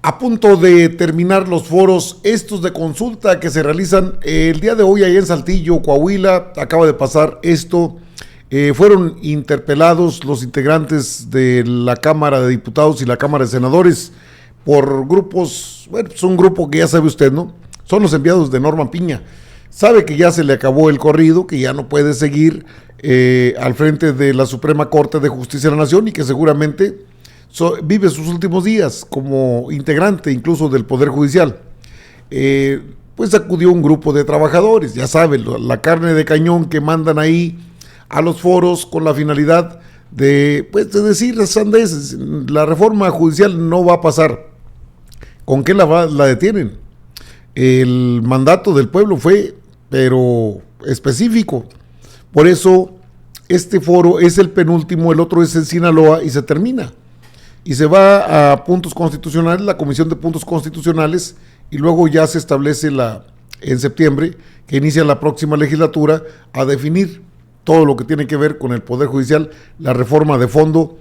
A punto de terminar los foros estos de consulta que se realizan el día de hoy allá en Saltillo, Coahuila. Acaba de pasar esto. Fueron interpelados los integrantes de la Cámara de Diputados y la Cámara de Senadores por grupos, bueno, es un grupo que ya sabe usted, ¿no? Son los enviados de Norma Piña. Sabe que ya se le acabó el corrido, que ya no puede seguir al frente de la Suprema Corte de Justicia de la Nación y que seguramente vive sus últimos días como integrante incluso del Poder Judicial. Pues acudió un grupo de trabajadores, ya saben, la carne de cañón que mandan ahí a los foros con la finalidad de decir sandeces. La reforma judicial no va a pasar. ¿Con qué la detienen? El mandato del pueblo fue, pero específico. Por eso este foro es el penúltimo, el otro es en Sinaloa y se termina. Y se va a puntos constitucionales, la Comisión de Puntos Constitucionales, y luego ya se establece en septiembre, que inicia la próxima legislatura, a definir todo lo que tiene que ver con el Poder Judicial, la reforma de fondo,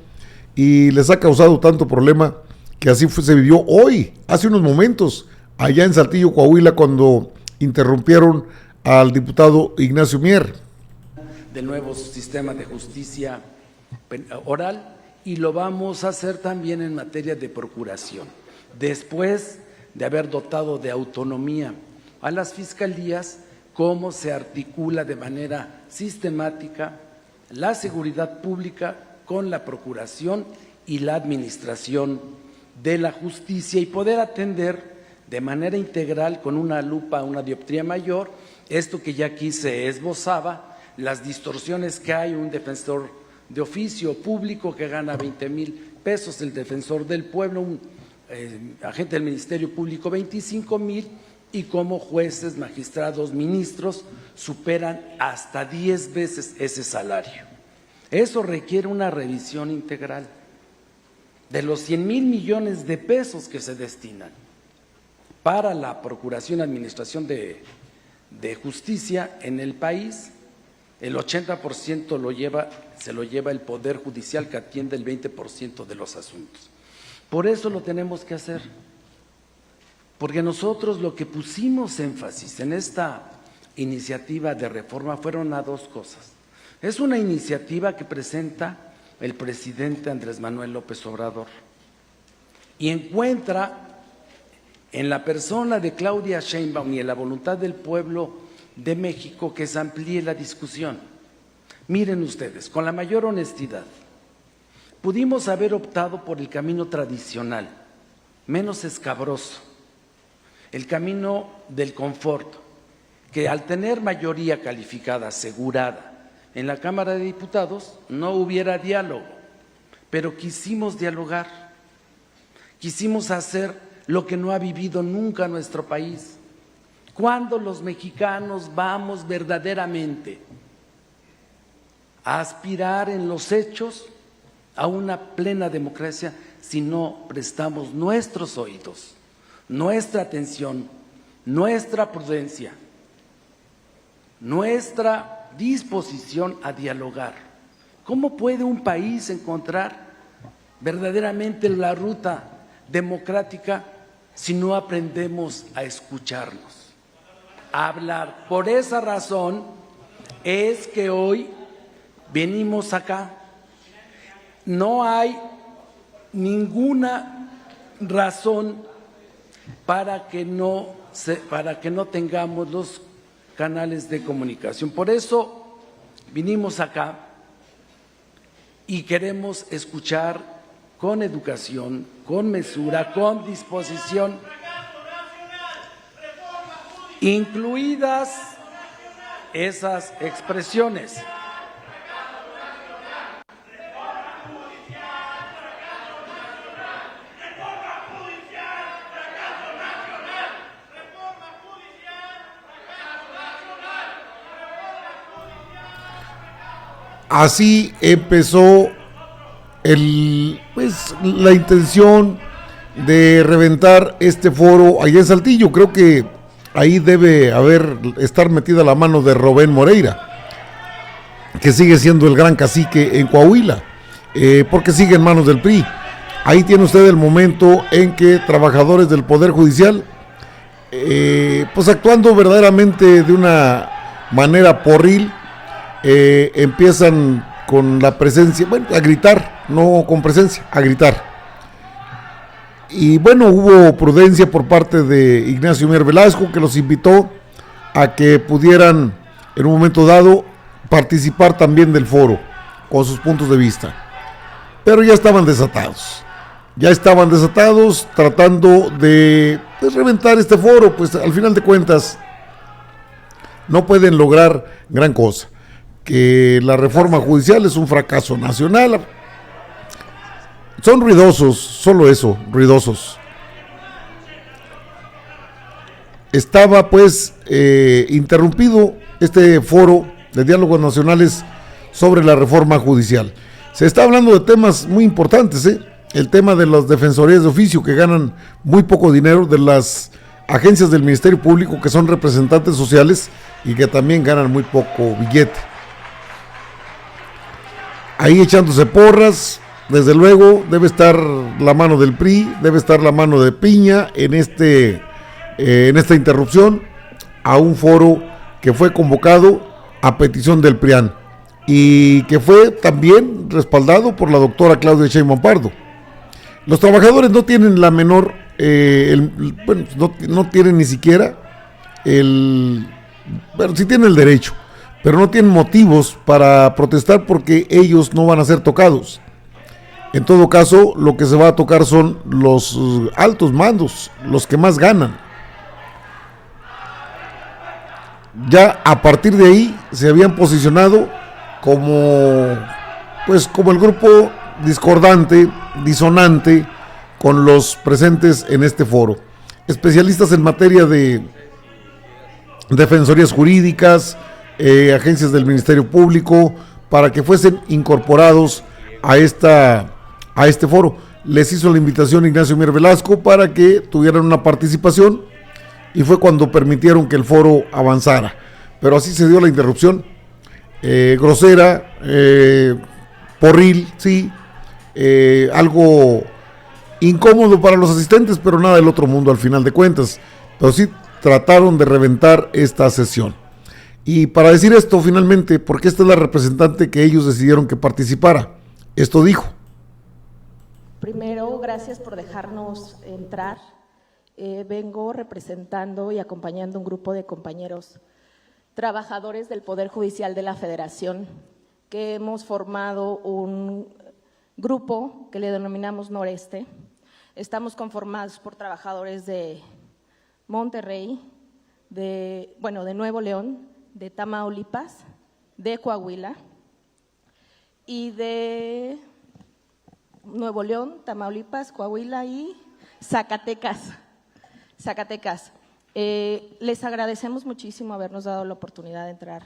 y les ha causado tanto problema que así se vivió hoy, hace unos momentos, allá en Saltillo, Coahuila, cuando interrumpieron al diputado Ignacio Mier. Del nuevo sistema de justicia oral, y lo vamos a hacer también en materia de procuración. Después de haber dotado de autonomía a las fiscalías, cómo se articula de manera sistemática la seguridad pública con la procuración y la administración de la justicia y poder atender de manera integral con una lupa, una dioptría mayor, esto que ya aquí se esbozaba, las distorsiones que hay, un defensor de oficio público que gana 20,000 pesos, el defensor del pueblo, un agente del Ministerio Público 25,000, y como jueces, magistrados, ministros superan hasta 10 veces ese salario. Eso requiere una revisión integral de los 100,000 millones de pesos que se destinan para la procuración y administración de justicia en el país. El 80% se lo lleva el Poder Judicial, que atiende el 20% de los asuntos. Por eso lo tenemos que hacer, porque nosotros lo que pusimos énfasis en esta iniciativa de reforma fueron a dos cosas. Es una iniciativa que presenta el presidente Andrés Manuel López Obrador y encuentra en la persona de Claudia Sheinbaum y en la voluntad del pueblo de México que se amplíe la discusión. Miren ustedes, con la mayor honestidad, pudimos haber optado por el camino tradicional, menos escabroso, el camino del confort, que al tener mayoría calificada, asegurada, en la Cámara de Diputados no hubiera diálogo, pero quisimos dialogar, quisimos hacer lo que no ha vivido nunca nuestro país. ¿Cuándo los mexicanos vamos verdaderamente a aspirar en los hechos a una plena democracia si no prestamos nuestros oídos, nuestra atención, nuestra prudencia, nuestra disposición a dialogar? ¿Cómo puede un país encontrar verdaderamente la ruta democrática si no aprendemos a escucharnos, a hablar? Por esa razón es que hoy venimos acá. No hay ninguna razón para que no tengamos los canales de comunicación. Por eso vinimos acá y queremos escuchar con educación, con mesura, con disposición, incluidas esas expresiones. Así empezó la intención de reventar este foro allá en Saltillo. Creo que ahí debe estar metida la mano de Rubén Moreira, que sigue siendo el gran cacique en Coahuila, porque sigue en manos del PRI. Ahí tiene usted el momento en que trabajadores del Poder Judicial, pues actuando verdaderamente de una manera porril, empiezan con la presencia, bueno, a gritar, no con presencia, a gritar. Y bueno, hubo prudencia por parte de Ignacio Mier Velasco, que los invitó a que pudieran en un momento dado participar también del foro con sus puntos de vista. Pero ya estaban desatados tratando de pues, reventar este foro, pues al final de cuentas no pueden lograr gran cosa, que la reforma judicial es un fracaso nacional. Son ruidosos, solo eso, ruidosos. Estaba pues interrumpido este foro de diálogos nacionales sobre la reforma judicial. Se está hablando de temas muy importantes, el tema de las defensorías de oficio que ganan muy poco dinero, de las agencias del Ministerio Público que son representantes sociales y que también ganan muy poco billete. Ahí echándose porras. Desde luego debe estar la mano del PRI, debe estar la mano de Piña en esta interrupción a un foro que fue convocado a petición del PRIAN y que fue también respaldado por la doctora Claudia Sheinbaum Pardo. Los trabajadores no tienen la menor, no tienen ni siquiera bueno, sí tienen el derecho, pero no tienen motivos para protestar porque ellos no van a ser tocados. En todo caso, lo que se va a tocar son los altos mandos, los que más ganan. Ya a partir de ahí se habían posicionado como el grupo discordante, disonante con los presentes en este foro. Especialistas en materia de defensorías jurídicas, agencias del Ministerio Público, para que fuesen incorporados a este foro. Les hizo la invitación Ignacio Mier Velasco para que tuvieran una participación y fue cuando permitieron que el foro avanzara. Pero así se dio la interrupción, grosera, porril, sí, algo incómodo para los asistentes, pero nada del otro mundo al final de cuentas. Pero sí trataron de reventar esta sesión. Y para decir esto finalmente, porque esta es la representante que ellos decidieron que participara, esto dijo. Primero, gracias por dejarnos entrar. Vengo representando y acompañando un grupo de compañeros trabajadores del Poder Judicial de la Federación, que hemos formado un grupo que le denominamos Noreste. Estamos conformados por trabajadores de Monterrey, de Nuevo León, de Tamaulipas, de Coahuila y de Nuevo León, Tamaulipas, Coahuila y Zacatecas. Les agradecemos muchísimo habernos dado la oportunidad de entrar.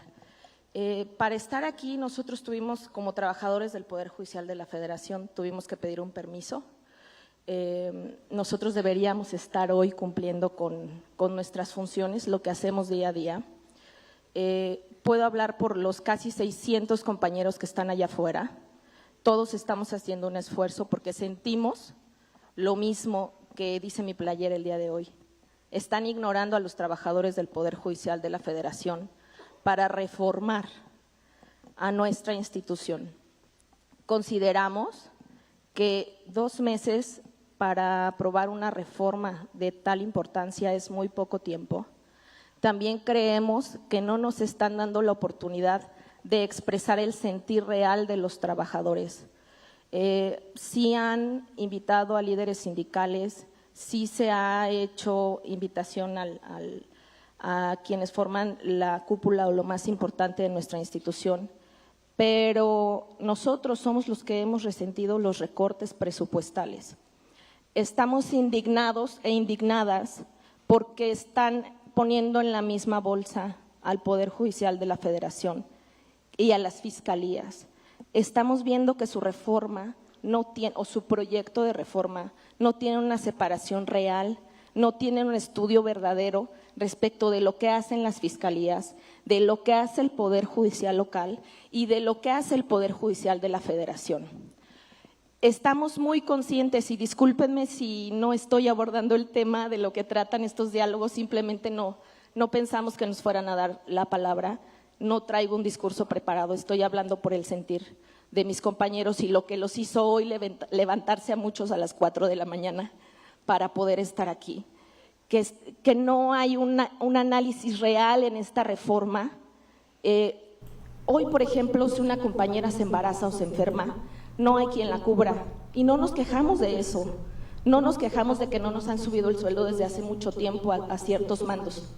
Para estar aquí nosotros tuvimos, como trabajadores del Poder Judicial de la Federación, tuvimos que pedir un permiso. Nosotros deberíamos estar hoy cumpliendo con nuestras funciones, lo que hacemos día a día. Puedo hablar por los casi 600 compañeros que están allá afuera. Todos estamos haciendo un esfuerzo porque sentimos lo mismo que dice mi playera el día de hoy. Están ignorando a los trabajadores del Poder Judicial de la Federación para reformar a nuestra institución. Consideramos que 2 meses para aprobar una reforma de tal importancia es muy poco tiempo. También creemos que no nos están dando la oportunidad de expresar el sentir real de los trabajadores. Sí han invitado a líderes sindicales, sí se ha hecho invitación a quienes forman la cúpula o lo más importante de nuestra institución, pero nosotros somos los que hemos resentido los recortes presupuestales. Estamos indignados e indignadas porque están poniendo en la misma bolsa al Poder Judicial de la Federación y a las fiscalías. Estamos viendo que su reforma no tiene, o su proyecto de reforma no tiene una separación real, no tiene un estudio verdadero respecto de lo que hacen las fiscalías, de lo que hace el Poder Judicial local y de lo que hace el Poder Judicial de la Federación. estamos muy conscientes, y discúlpenme si no estoy abordando el tema de lo que tratan estos diálogos, simplemente no pensamos que nos fueran a dar la palabra, no traigo un discurso preparado, estoy hablando por el sentir de mis compañeros y lo que los hizo hoy levantarse a muchos a las 4 de la mañana para poder estar aquí. Que no hay un análisis real en esta reforma. Hoy, por ejemplo, si una compañera se embaraza o se enferma, no hay quien la cubra, y no nos quejamos de eso, no nos quejamos de que no nos han subido el sueldo desde hace mucho tiempo a ciertos mandos,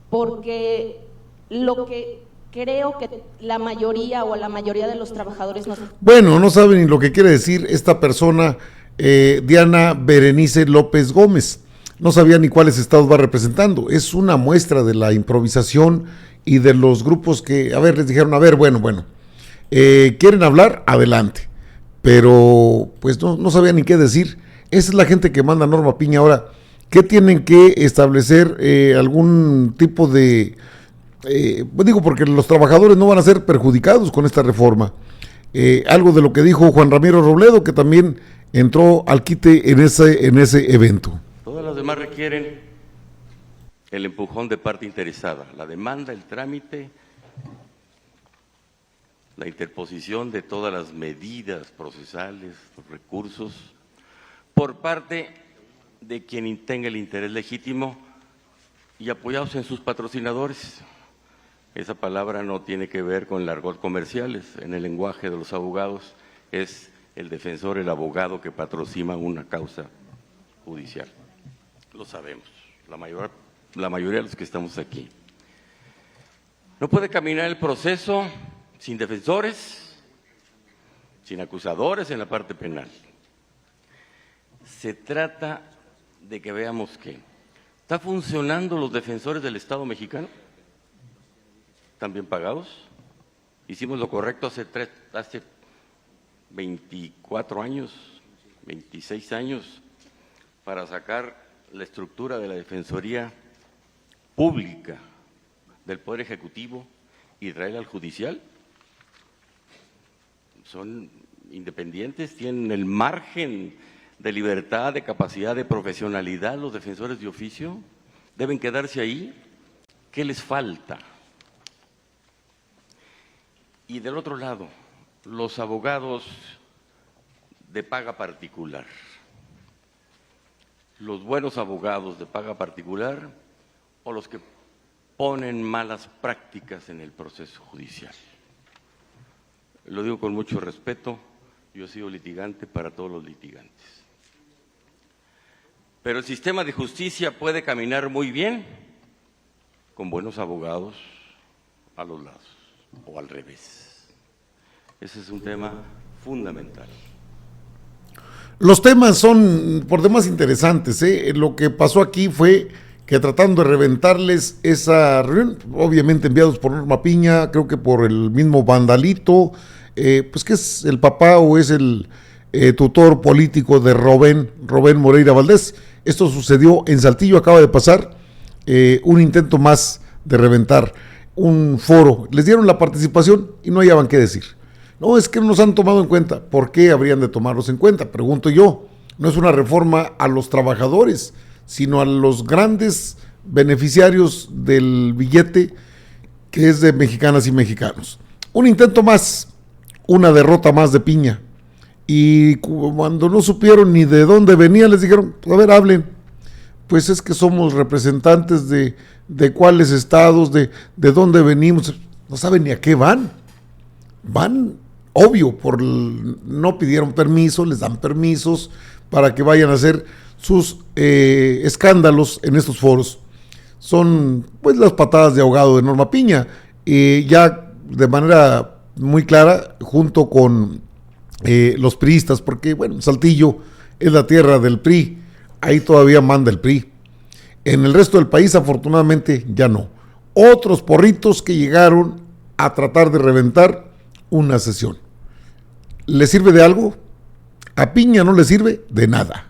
porque lo que creo que la mayoría de los trabajadores no... Bueno, no saben ni lo que quiere decir esta persona, Diana Berenice López Gómez, no sabía ni cuáles estados va representando. Es una muestra de la improvisación y de los grupos que, a ver, les dijeron, a ver, bueno, quieren hablar, adelante, pero pues no sabía ni qué decir. Esa es la gente que manda Norma Piña. Ahora, ¿qué tienen que establecer? Algún tipo de, pues digo, porque los trabajadores no van a ser perjudicados con esta reforma. Algo de lo que dijo Juan Ramiro Robledo, que también entró al quite en ese evento. Todas las demás requieren el empujón de parte interesada, la demanda, el trámite, la interposición de todas las medidas procesales, los recursos, por parte de quien tenga el interés legítimo y apoyados en sus patrocinadores. Esa palabra no tiene que ver con el argot comerciales, en el lenguaje de los abogados es el defensor, el abogado que patrocina una causa judicial. Lo sabemos, la mayoría de los que estamos aquí. No puede caminar el proceso sin defensores, sin acusadores en la parte penal. Se trata de que veamos que ¿está funcionando los defensores del Estado mexicano? ¿Están bien pagados? Hicimos lo correcto hace 24 años, 26 años, para sacar la estructura de la Defensoría Pública del Poder Ejecutivo y traerla al Judicial. Son independientes, tienen el margen de libertad, de capacidad, de profesionalidad. Los defensores de oficio deben quedarse ahí. ¿Qué les falta? Y del otro lado, los abogados de paga particular. Los buenos abogados de paga particular o los que ponen malas prácticas en el proceso judicial. Lo digo con mucho respeto, yo he sido litigante para todos los litigantes. Pero el sistema de justicia puede caminar muy bien con buenos abogados a los lados o al revés. Ese es un tema fundamental. Los temas son por demás interesantes, ¿eh? Lo que pasó aquí fue que tratando de reventarles esa reunión, obviamente enviados por Norma Piña, creo que por el mismo Vandalito, pues que es el papá o es el tutor político de Rubén Moreira Valdés. Esto sucedió en Saltillo, acaba de pasar un intento más de reventar un foro. Les dieron la participación y no hallaban qué decir. No, es que no nos han tomado en cuenta. ¿Por qué habrían de tomarlos en cuenta? Pregunto yo. No es una reforma a los trabajadores, sino a los grandes beneficiarios del billete, que es de mexicanas y mexicanos. Un intento más, una derrota más de Piña. Y cuando no supieron ni de dónde venía, les dijeron, pues a ver, hablen. Pues es que somos representantes de cuáles estados, de dónde venimos. No saben ni a qué van. Van, obvio, no pidieron permiso, les dan permisos para que vayan a hacer sus escándalos en estos foros. Son pues las patadas de ahogado de Norma Piña, ya de manera muy clara, junto con los priistas, porque bueno, Saltillo es la tierra del PRI, ahí todavía manda el PRI. En el resto del país, afortunadamente, ya no. Otros porritos que llegaron a tratar de reventar una sesión. ¿Le sirve de algo? A Piña no le sirve de nada.